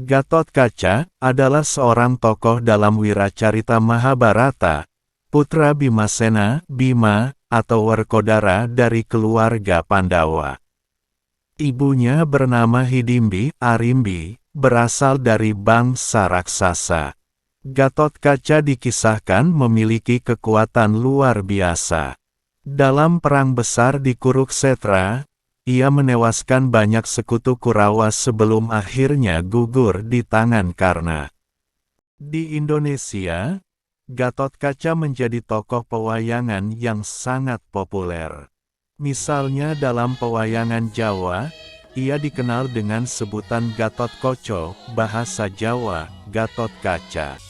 Gatotkaca adalah seorang tokoh dalam Wiracarita Mahabharata, putra Bimasena, Bima, atau Werkodara dari keluarga Pandawa. Ibunya bernama Hidimbi, Arimbi, berasal dari bangsa raksasa. Gatotkaca dikisahkan memiliki kekuatan luar biasa. Dalam perang besar di Kuruksetra, ia menewaskan banyak sekutu Kurawa sebelum akhirnya gugur di tangan Karna. Di Indonesia, Gatotkaca menjadi tokoh pewayangan yang sangat populer. Misalnya dalam pewayangan Jawa, ia dikenal dengan sebutan Gatotkoco, bahasa Jawa, Gatotkaca.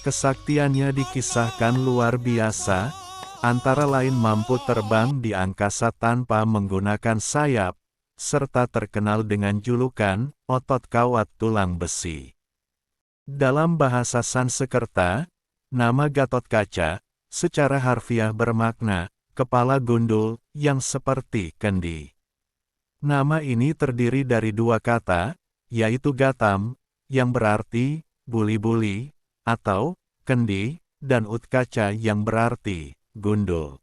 Kesaktiannya dikisahkan luar biasa, antara lain mampu terbang di angkasa tanpa menggunakan sayap, serta terkenal dengan julukan, otot kawat tulang besi. Dalam bahasa Sanskerta, nama Gatotkaca, secara harfiah bermakna, kepala gundul, yang seperti kendi. Nama ini terdiri dari dua kata, yaitu Gatam, yang berarti, buli-buli, atau, kendi, dan Utkaca yang berarti, gundul.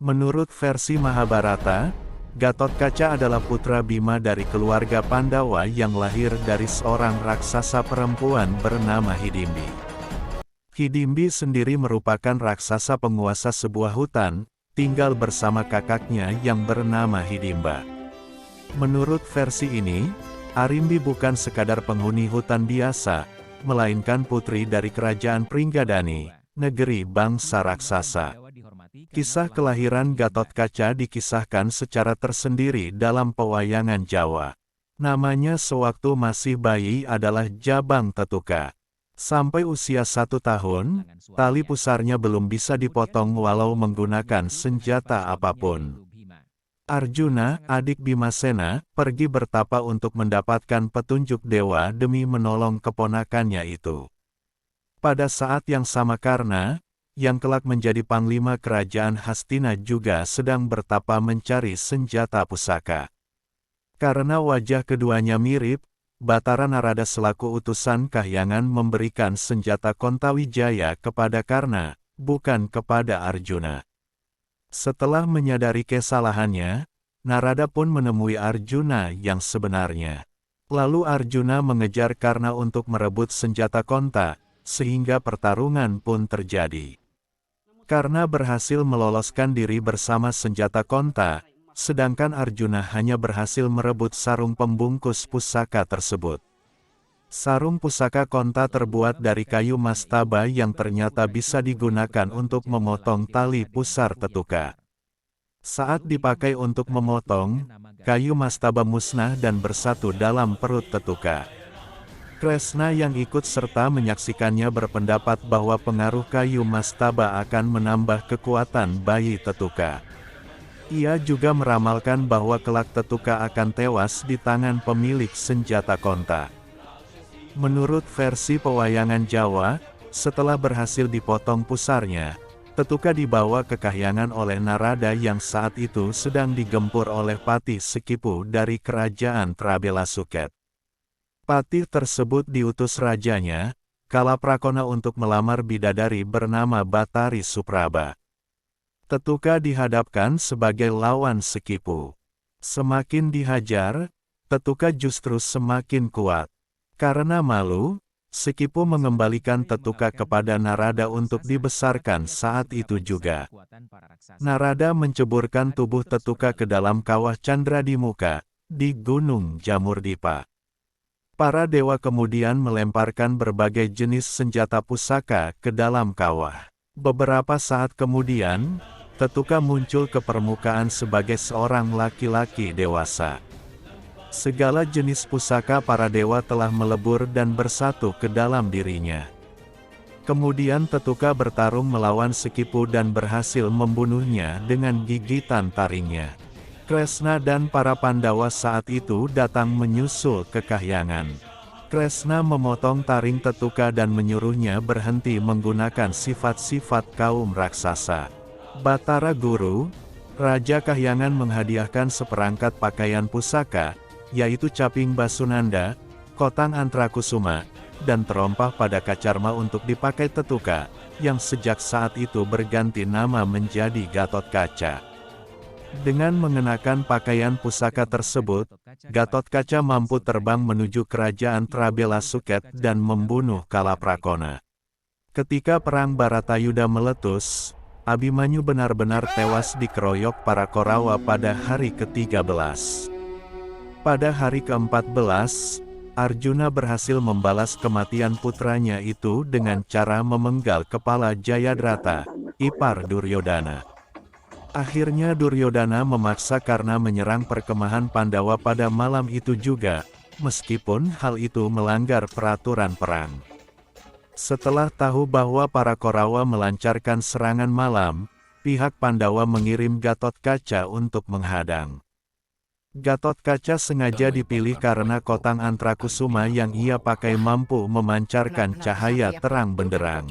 Menurut versi Mahabharata, Gatotkaca adalah putra Bima dari keluarga Pandawa yang lahir dari seorang raksasa perempuan bernama Hidimbi. Hidimbi sendiri merupakan raksasa penguasa sebuah hutan, tinggal bersama kakaknya yang bernama Hidimba. Menurut versi ini, Arimbi bukan sekadar penghuni hutan biasa, melainkan putri dari kerajaan Pringgadani, negeri bangsa raksasa. Kisah kelahiran Gatotkaca dikisahkan secara tersendiri dalam pewayangan Jawa. Namanya sewaktu masih bayi adalah Jabang Tetuka. Sampai usia 1 tahun, tali pusarnya belum bisa dipotong walau menggunakan senjata apapun. Arjuna, adik Bimasena, pergi bertapa untuk mendapatkan petunjuk dewa demi menolong keponakannya itu. Pada saat yang sama Karna, yang kelak menjadi panglima kerajaan Hastina juga sedang bertapa mencari senjata pusaka. Karena wajah keduanya mirip, Batara Narada selaku utusan kahyangan memberikan senjata Kontawijaya kepada Karna, bukan kepada Arjuna. Setelah menyadari kesalahannya, Narada pun menemui Arjuna yang sebenarnya. Lalu Arjuna mengejar Karna untuk merebut senjata Konta, sehingga pertarungan pun terjadi. Karna berhasil meloloskan diri bersama senjata Konta, sedangkan Arjuna hanya berhasil merebut sarung pembungkus pusaka tersebut. Sarung pusaka Konta terbuat dari kayu mastaba yang ternyata bisa digunakan untuk memotong tali pusar Tetuka. Saat dipakai untuk memotong, kayu mastaba musnah dan bersatu dalam perut Tetuka. Kresna yang ikut serta menyaksikannya berpendapat bahwa pengaruh kayu mastaba akan menambah kekuatan bayi Tetuka. Ia juga meramalkan bahwa kelak Tetuka akan tewas di tangan pemilik senjata Konta. Menurut versi pewayangan Jawa, setelah berhasil dipotong pusarnya, Tetuka dibawa ke kahyangan oleh Narada yang saat itu sedang digempur oleh Patih Sekipu dari kerajaan Trabelasuket. Patih tersebut diutus rajanya, Kalaprakona untuk melamar bidadari bernama Batari Supraba. Tetuka dihadapkan sebagai lawan Sekipu. Semakin dihajar, Tetuka justru semakin kuat. Karena malu, Sekipu mengembalikan Tetuka kepada Narada untuk dibesarkan saat itu juga. Narada menceburkan tubuh Tetuka ke dalam kawah Candradimuka, di Gunung Jamurdipa. Para dewa kemudian melemparkan berbagai jenis senjata pusaka ke dalam kawah. Beberapa saat kemudian, Tetuka muncul ke permukaan sebagai seorang laki-laki dewasa. Segala jenis pusaka para dewa telah melebur dan bersatu ke dalam dirinya. Kemudian Tetuka bertarung melawan Sekipu dan berhasil membunuhnya dengan gigitan taringnya. Kresna dan para Pandawa saat itu datang menyusul ke kahyangan. Kresna memotong taring Tetuka dan menyuruhnya berhenti menggunakan sifat-sifat kaum raksasa. Batara Guru, Raja Kahyangan menghadiahkan seperangkat pakaian pusaka, yaitu caping Basunanda, Kotang Antrakusuma, dan terompah pada Kacarma untuk dipakai Tetuka, yang sejak saat itu berganti nama menjadi Gatotkaca. Dengan mengenakan pakaian pusaka tersebut, Gatotkaca mampu terbang menuju kerajaan Trabelasuket dan membunuh Kalaprakona. Ketika perang Baratayuda meletus, Abimanyu benar-benar tewas dikeroyok para Korawa pada hari ke-13. Pada hari ke-14, Arjuna berhasil membalas kematian putranya itu dengan cara memenggal kepala Jayadrata, ipar Duryodana. Akhirnya Duryodana memaksa karena menyerang perkemahan Pandawa pada malam itu juga, meskipun hal itu melanggar peraturan perang. Setelah tahu bahwa para Korawa melancarkan serangan malam, pihak Pandawa mengirim Gatotkaca untuk menghadang. Gatotkaca sengaja dipilih karena kotang Antrakusuma yang ia pakai mampu memancarkan cahaya terang benderang.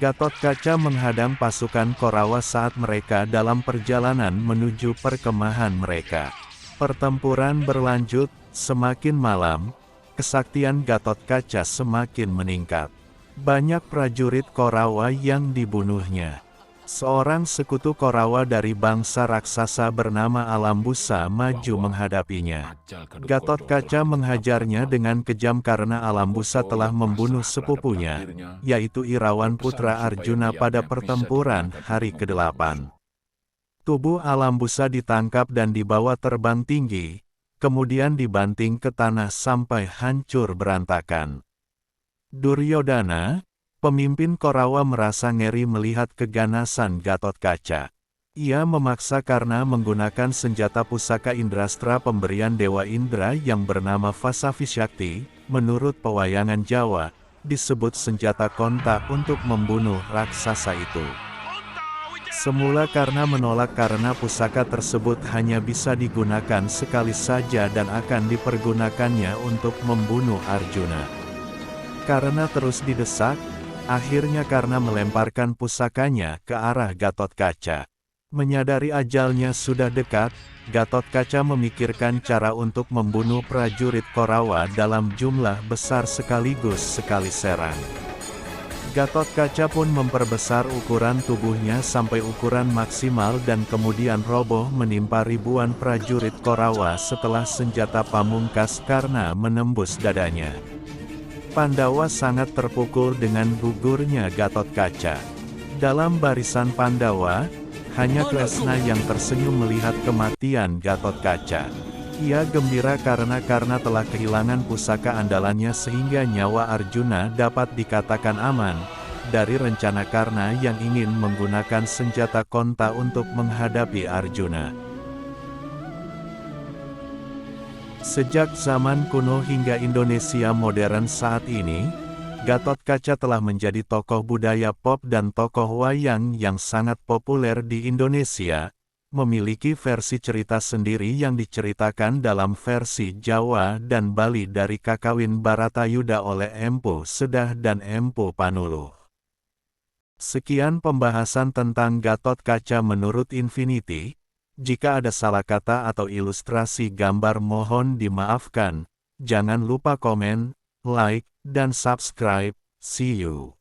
Gatotkaca menghadang pasukan Korawa saat mereka dalam perjalanan menuju perkemahan mereka. Pertempuran berlanjut, semakin malam, kesaktian Gatotkaca semakin meningkat. Banyak prajurit Korawa yang dibunuhnya. Seorang sekutu Korawa dari bangsa raksasa bernama Alambusa maju menghadapinya. Gatotkaca menghajarnya dengan kejam karena Alambusa telah membunuh sepupunya, yaitu Irawan putra Arjuna pada pertempuran hari ke-8. Tubuh Alambusa ditangkap dan dibawa terbang tinggi, kemudian dibanting ke tanah sampai hancur berantakan. Duryodana, pemimpin Korawa, merasa ngeri melihat keganasan Gatotkaca. Ia memaksa karena menggunakan senjata pusaka Indrastra pemberian Dewa Indra yang bernama Vasavishakti, menurut pewayangan Jawa, disebut senjata konta untuk membunuh raksasa itu. Semula karena menolak karena pusaka tersebut hanya bisa digunakan sekali saja dan akan dipergunakannya untuk membunuh Arjuna. Karena terus didesak, akhirnya karena melemparkan pusakanya ke arah Gatotkaca. Menyadari ajalnya sudah dekat, Gatotkaca memikirkan cara untuk membunuh prajurit Korawa dalam jumlah besar sekaligus sekali serang. Gatotkaca pun memperbesar ukuran tubuhnya sampai ukuran maksimal dan kemudian roboh menimpa ribuan prajurit Korawa setelah senjata pamungkas karena menembus dadanya. Pandawa sangat terpukul dengan gugurnya Gatotkaca. Dalam barisan Pandawa, hanya Kresna yang tersenyum melihat kematian Gatotkaca. Ia gembira karena telah kehilangan pusaka andalannya sehingga nyawa Arjuna dapat dikatakan aman dari rencana Karna yang ingin menggunakan senjata konta untuk menghadapi Arjuna. Sejak zaman kuno hingga Indonesia modern saat ini, Gatotkaca telah menjadi tokoh budaya pop dan tokoh wayang yang sangat populer di Indonesia, memiliki versi cerita sendiri yang diceritakan dalam versi Jawa dan Bali dari Kakawin Baratayuda oleh Empu Sedah dan Empu Panuluh. Sekian pembahasan tentang Gatotkaca menurut Infinity. Jika ada salah kata atau ilustrasi gambar mohon dimaafkan. Jangan lupa komen, like, dan subscribe. See you.